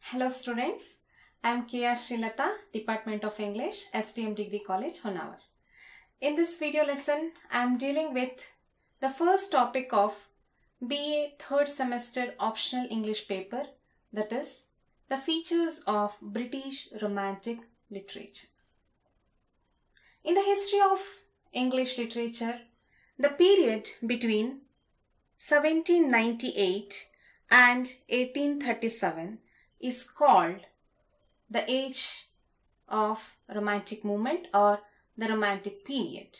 Hello students, I am K.R.Shreelata, Department of English, STM Degree College, Honavar. In this video lesson, I am dealing with the first topic of BA third semester optional English paper, that is, the features of British Romantic literature. In the history of English literature, the period between 1798 and 1837 is called the age of Romantic movement or the Romantic period.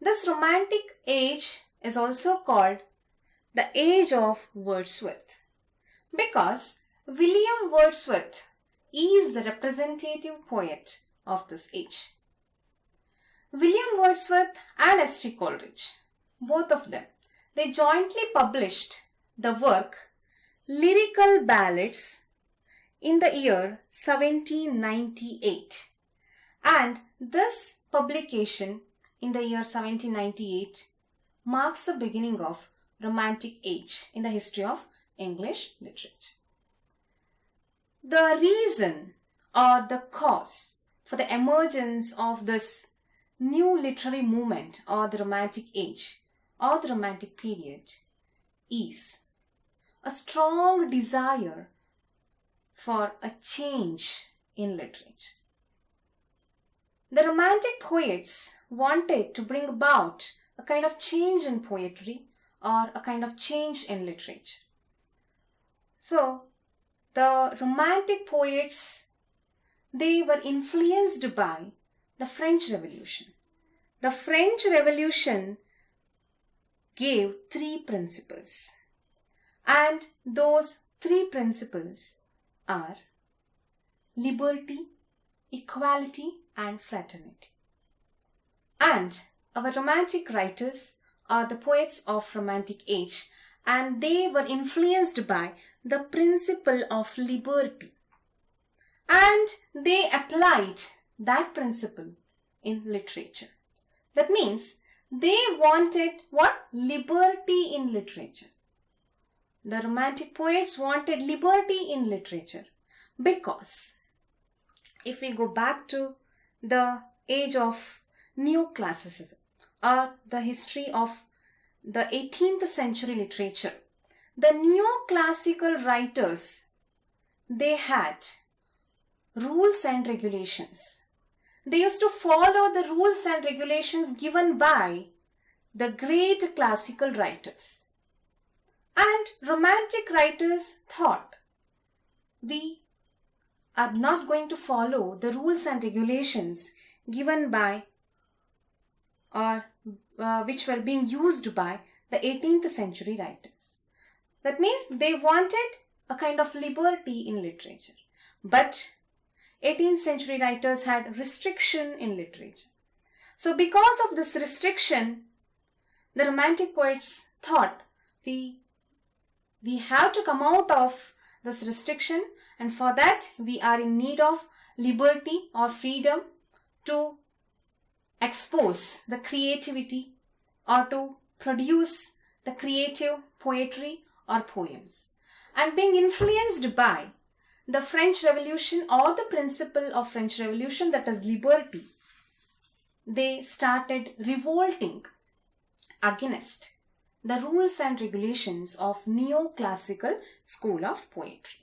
This Romantic age is also called the age of Wordsworth because William Wordsworth is the representative poet of this age. William Wordsworth and S.T. Coleridge, both of them, they jointly published the work Lyrical Ballads in the year 1798, and this publication in the year 1798 marks the beginning of Romantic age in the history of English literature. The reason or the cause for the emergence of this new literary movement or the Romantic age or the Romantic period is a strong desire for a change in literature. The Romantic poets wanted to bring about a kind of change in poetry or a kind of change in literature. So, the Romantic poets, they were influenced by the French Revolution. The French Revolution gave three principles, and those three principles are liberty, equality, and fraternity. And our Romantic writers are the poets of Romantic age, and they were influenced by the principle of liberty. And they applied that principle in literature. That means they wanted what? Liberty in literature. The Romantic poets wanted liberty in literature because if we go back to the age of neoclassicism or the history of the 18th century literature, the neoclassical writers, they had rules and regulations. They used to follow the rules and regulations given by the great classical writers. And Romantic writers thought, we are not going to follow the rules and regulations given by or which were being used by the 18th century writers. That means they wanted a kind of liberty in literature. But 18th century writers had restriction in literature. So because of this restriction, the Romantic poets thought we have to come out of this restriction, and for that we are in need of liberty or freedom to expose the creativity or to produce the creative poetry or poems. And being influenced by the French Revolution or the principle of French Revolution, that is liberty, they started revolting against the rules and regulations of neoclassical school of poetry.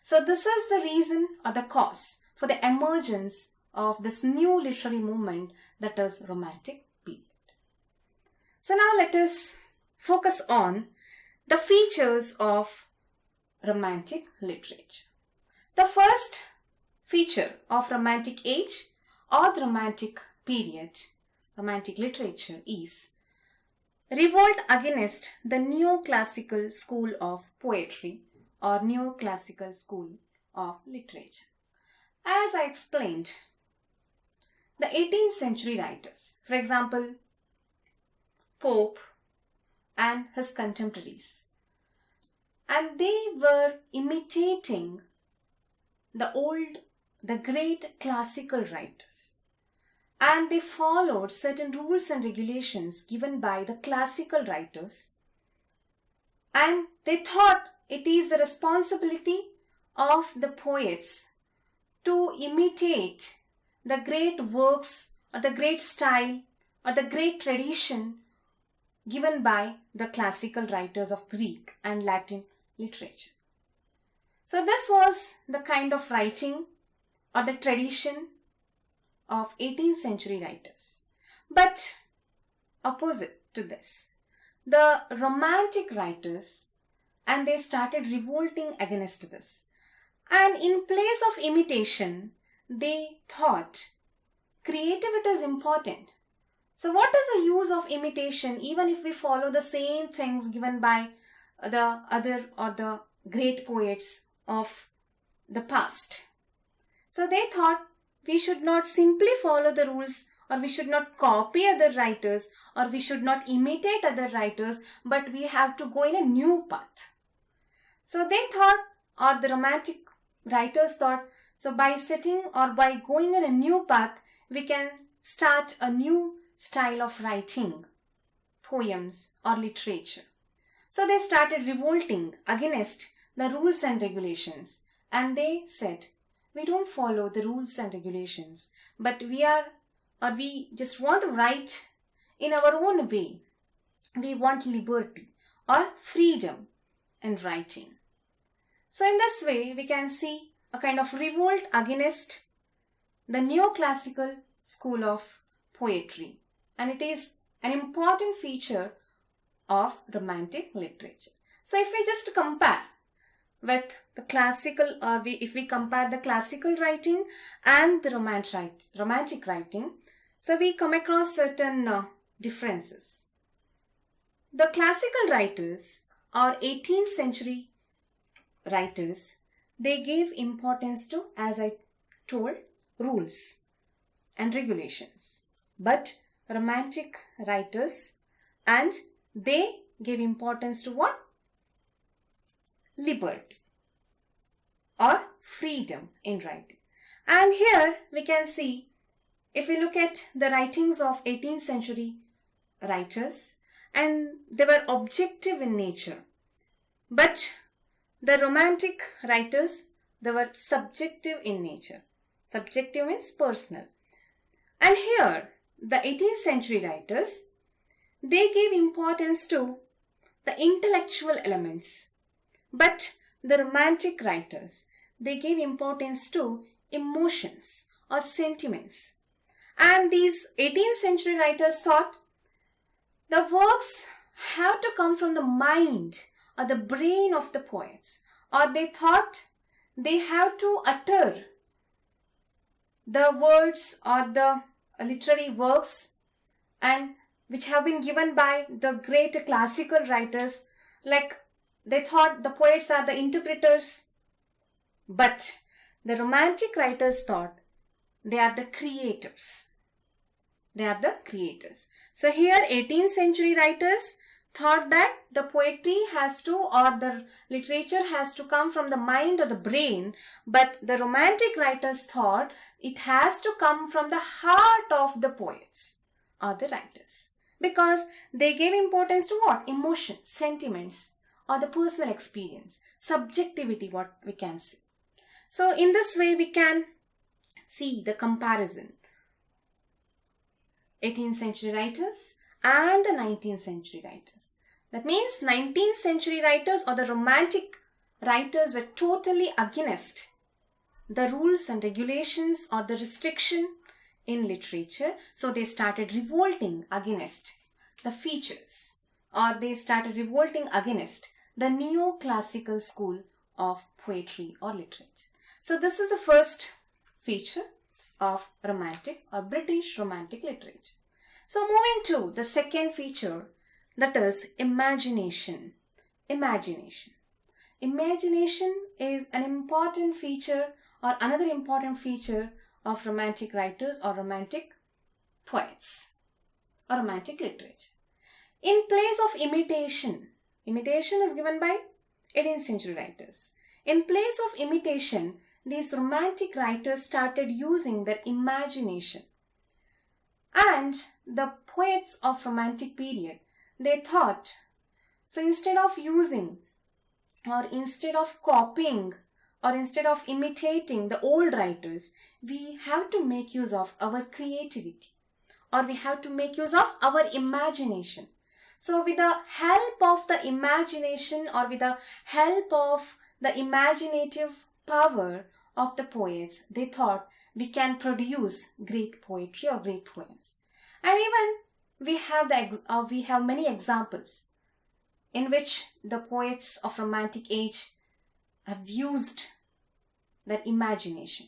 So this is the reason or the cause for the emergence of this new literary movement, that is Romantic period. So now let us focus on the features of Romantic literature. The first feature of Romantic age or the Romantic period, Romantic literature, is revolt against the neoclassical school of poetry or neoclassical school of literature. As I explained, the 18th century writers, for example, Pope and his contemporaries, and they were imitating the great classical writers. And they followed certain rules and regulations given by the classical writers. And they thought it is the responsibility of the poets to imitate the great works or the great style or the great tradition given by the classical writers of Greek and Latin literature. So this was the kind of writing or the tradition of 18th century writers. But opposite to this, the romantic writers, and they started revolting against this. And in place of imitation, they thought creativity is important. So what is the use of imitation even if we follow the same things given by the other or the great poets of the past? So they thought we should not simply follow the rules, or we should not copy other writers, or we should not imitate other writers, but we have to go in a new path. So they thought, or the romantic writers thought, so by sitting or by going in a new path, we can start a new style of writing poems or literature. So they started revolting against the rules and regulations, and they said, we don't follow the rules and regulations, but we just want to write in our own way. We want liberty or freedom in writing. So in this way, we can see a kind of revolt against the neoclassical school of poetry, and it is an important feature of romantic literature. So if we just compare with the classical, or if we compare the classical writing and the romantic writing, so we come across certain differences. The classical writers or 18th century writers, they gave importance to, as I told, rules and regulations. But romantic writers, and they gave importance to what? Liberty or freedom in writing. And here we can see, if we look at the writings of 18th century writers, and they were objective in nature. But the romantic writers, they were subjective in nature. Subjective means personal. And here, the 18th century writers, they gave importance to the intellectual elements. But the romantic writers, they gave importance to emotions or sentiments. And these 18th century writers thought the works have to come from the mind or the brain of the poets, or they thought they have to utter the words or the literary works and which have been given by the great classical writers, like they thought the poets are the interpreters. But the romantic writers thought they are the creators. They are the creators. So here 18th century writers thought that the poetry has to, or the literature has to come from the mind or the brain, but the romantic writers thought it has to come from the heart of the poets or the writers, because they gave importance to what? Emotion, sentiments, or the personal experience, subjectivity, what we can see. So in this way we can see the comparison. 18th century writers and the 19th century writers. That means 19th century writers or the romantic writers were totally against the rules and regulations or the restriction in literature. So they started revolting against the features, or they started revolting against the neoclassical school of poetry or literature. So this is the first feature of romantic or British romantic literature. So moving to the second feature, that is imagination. Imagination. Imagination is an important feature or another important feature of romantic writers or romantic poets or romantic literature. In place of imitation, imitation is given by 18th century writers. In place of imitation, these romantic writers started using their imagination. And the poets of romantic period, they thought, so instead of using or instead of copying or instead of imitating the old writers, we have to make use of our creativity, or we have to make use of our imagination. So with the help of the imagination, or with the help of the imaginative power of the poets, they thought we can produce great poetry or great poems. And even we have many examples in which the poets of Romantic age have used that imagination.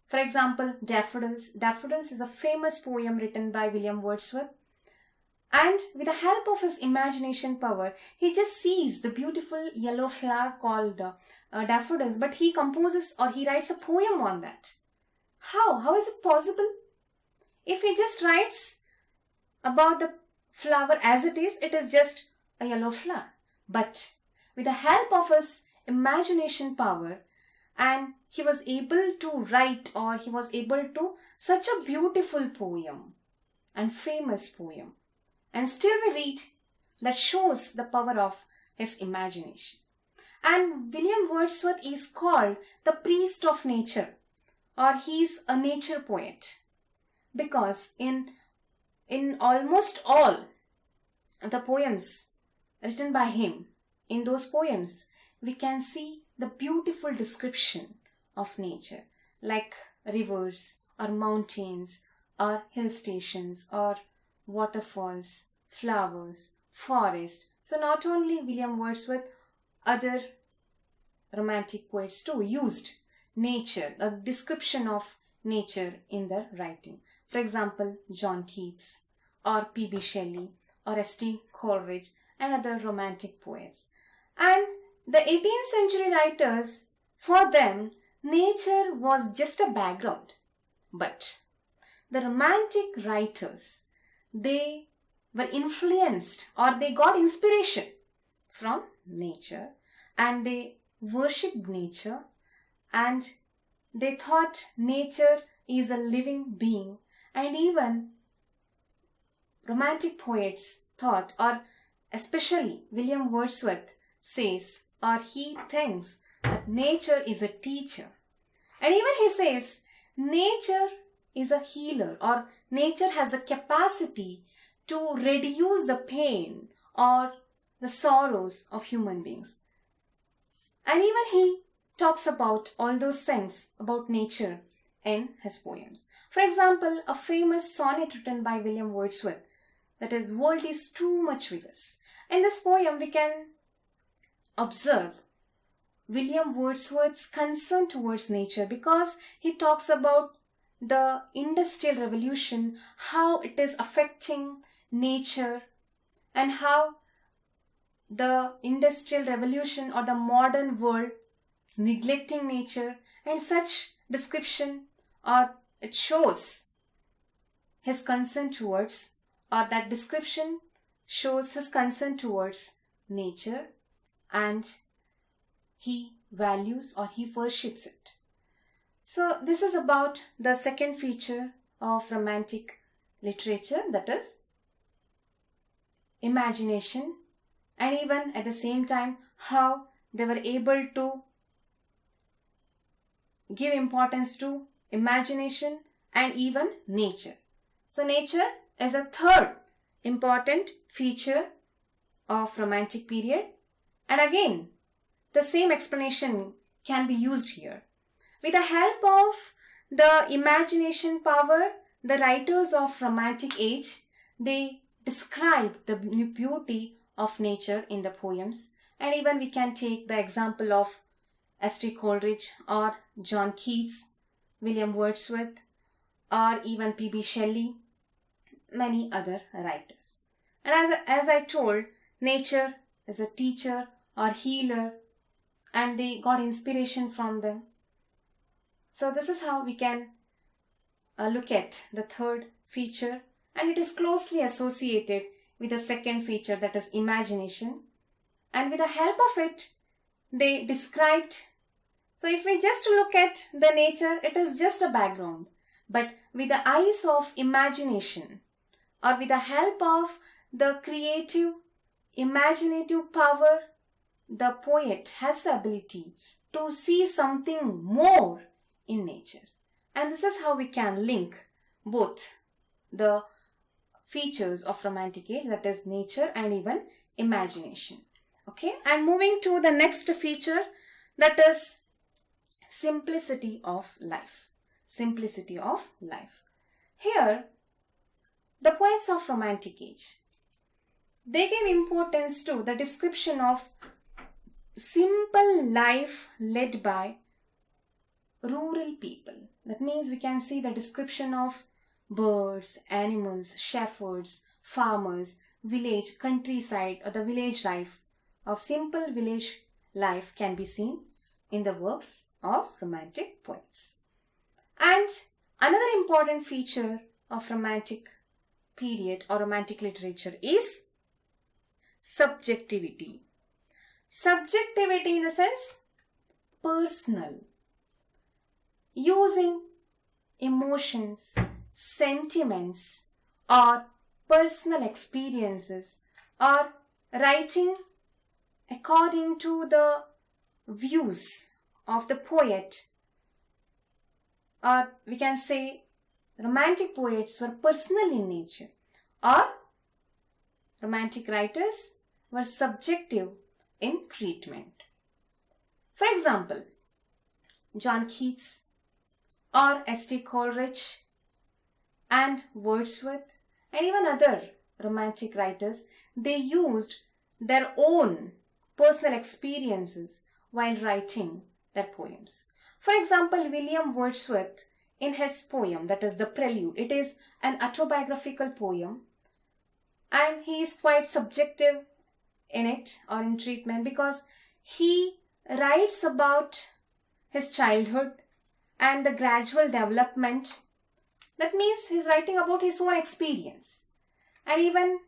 For example, Daffodils. Daffodils is a famous poem written by William Wordsworth. And with the help of his imagination power, he just sees the beautiful yellow flower called daffodils, but he composes or he writes a poem on that. How? How is it possible? If he just writes about the flower as it is just a yellow flower. But with the help of his imagination power, and he was able to write, or he was able to such a beautiful poem and famous poem. And still we read that shows the power of his imagination. And William Wordsworth is called the priest of nature, or he's a nature poet, because in almost all the poems written by him, in those poems we can see the beautiful description of nature, like rivers or mountains or hill stations or waterfalls, flowers, forest. So not only William Wordsworth, other Romantic poets too used nature, a description of nature in their writing. For example, John Keats or P.B. Shelley or S.T. Coleridge and other Romantic poets. And the 18th century writers, for them, nature was just a background. But the Romantic writers, they were influenced, or they got inspiration from nature, and they worshipped nature, and they thought nature is a living being. And even Romantic poets thought, or especially William Wordsworth says, or he thinks that nature is a teacher. And even he says nature is a healer, or nature has a capacity to reduce the pain or the sorrows of human beings. And even he talks about all those things about nature in his poems. For example, a famous sonnet written by William Wordsworth, that is, "World is too much with us." In this poem, we can observe William Wordsworth's concern towards nature, because he talks about the Industrial Revolution, how it is affecting nature, and how the Industrial Revolution or the modern world is neglecting nature, and such description, or it shows his concern towards, or that description shows his concern towards nature, and he values or he worships it. So this is about the second feature of Romantic literature, that is imagination, and even at the same time how they were able to give importance to imagination and even nature. So nature is a third important feature of Romantic period, and again the same explanation can be used here. With the help of the imagination power, the writers of Romantic age, they describe the beauty of nature in the poems. And even we can take the example of S.T. Coleridge or John Keats, William Wordsworth, or even P.B. Shelley, many other writers. And as I told, nature is a teacher or healer, and they got inspiration from them. So this is how we can look at the third feature, and it is closely associated with the second feature, that is imagination. And with the help of it, they described. So if we just look at the nature, it is just a background. But with the eyes of imagination, or with the help of the creative, imaginative power, the poet has the ability to see something more in nature. And this is how we can link both the features of romantic age, that is nature and even imagination. Okay, and moving to the next feature, that is simplicity of life. Simplicity of life. Here, the poets of romantic age, they gave importance to the description of simple life led by rural people. That means we can see the description of birds, animals, shepherds, farmers, village, countryside, or the village life of simple village life can be seen in the works of romantic poets. And another important feature of romantic period or romantic literature is subjectivity. Subjectivity in the sense personal, using emotions, sentiments, or personal experiences, or writing according to the views of the poet, or we can say romantic poets were personal in nature, or romantic writers were subjective in treatment. For example, John Keats or S.T. Coleridge and Wordsworth and even other romantic writers, they used their own personal experiences while writing their poems. For example, William Wordsworth, in his poem, that is the Prelude, it is an autobiographical poem, and he is quite subjective in it or in treatment because he writes about his childhood and the gradual development. That means he is writing about his own experience. And even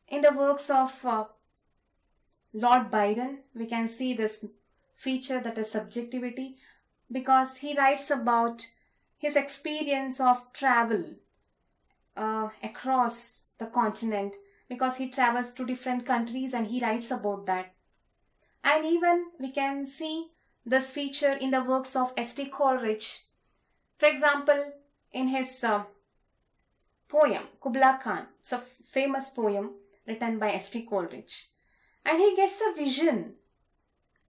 in the works of Lord Byron, we can see this feature, that is subjectivity, because he writes about his experience of travel across the continent, because he travels to different countries and he writes about that. And even we can see this feature in the works of S.T. Coleridge. For example, in his poem Kubla Khan, it's a famous poem written by S.T. Coleridge, and he gets a vision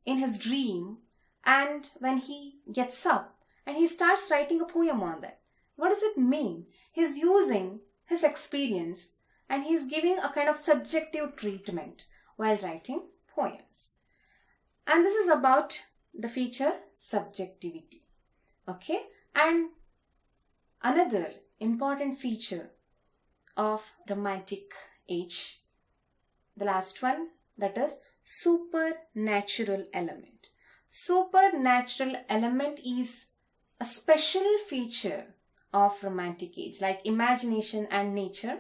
in his dream, and when he gets up and he starts writing a poem on that. What does it mean? He's using his experience and he's giving a kind of subjective treatment while writing poems. And this is about the feature subjectivity. Okay, and another important feature of romantic age, the last one, that is supernatural element. Supernatural element is a special feature of romantic age, like imagination and nature.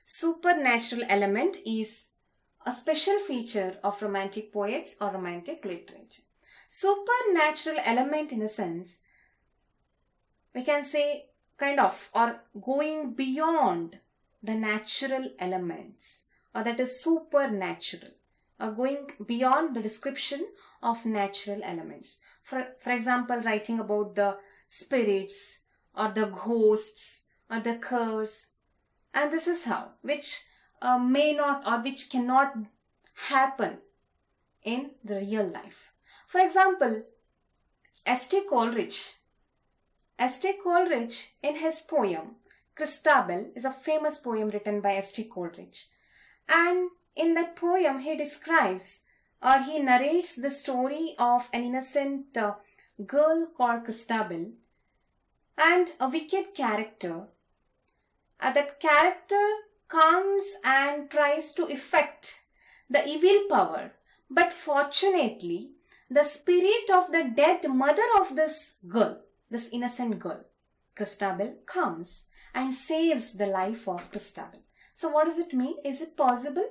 Supernatural element is a special feature of romantic poets or romantic literature. Supernatural element, in a sense, we can say kind of, or going beyond the natural elements, or that is supernatural, or going beyond the description of natural elements. For example, writing about the spirits or the ghosts or the curse, and this is how, which may not or which cannot happen in the real life. For example, S.T. Coleridge in his poem Christabel is a famous poem written by S.T. Coleridge, and in that poem he describes or he narrates the story of an innocent girl called Christabel and a wicked character. That character comes and tries to effect the evil power, but fortunately the spirit of the dead mother of this girl, this innocent girl, Christabel, comes and saves the life of Christabel. So what does it mean? Is it possible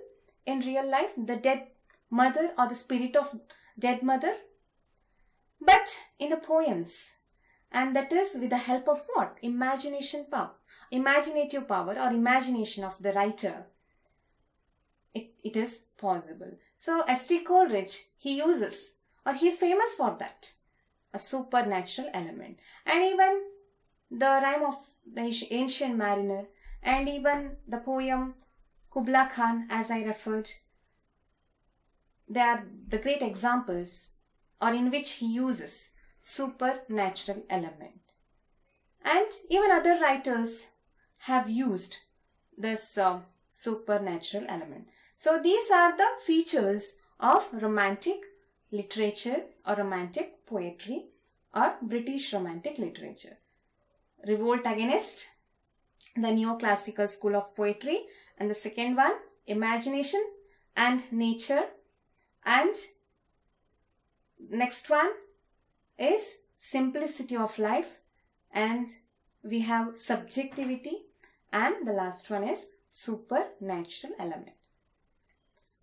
in real life, the dead mother or the spirit of dead mother? But in the poems, and that is with the help of what? Imagination power, imaginative power or imagination of the writer. It is possible. So S.T. Coleridge, he uses or he's famous for that, a supernatural element. And even the rhyme of the ancient mariner, and even the poem Kubla Khan, as I referred, they are the great examples or in which he uses supernatural element. And even other writers have used this supernatural element. So these are the features of romantic literature or romantic poetry or British romantic literature. Revolt against the neoclassical school of poetry, and the second one, imagination and nature, and next one is simplicity of life, and we have subjectivity, and the last one is supernatural element.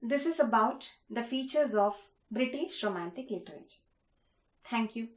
This is about the features of British romantic literature. Thank you.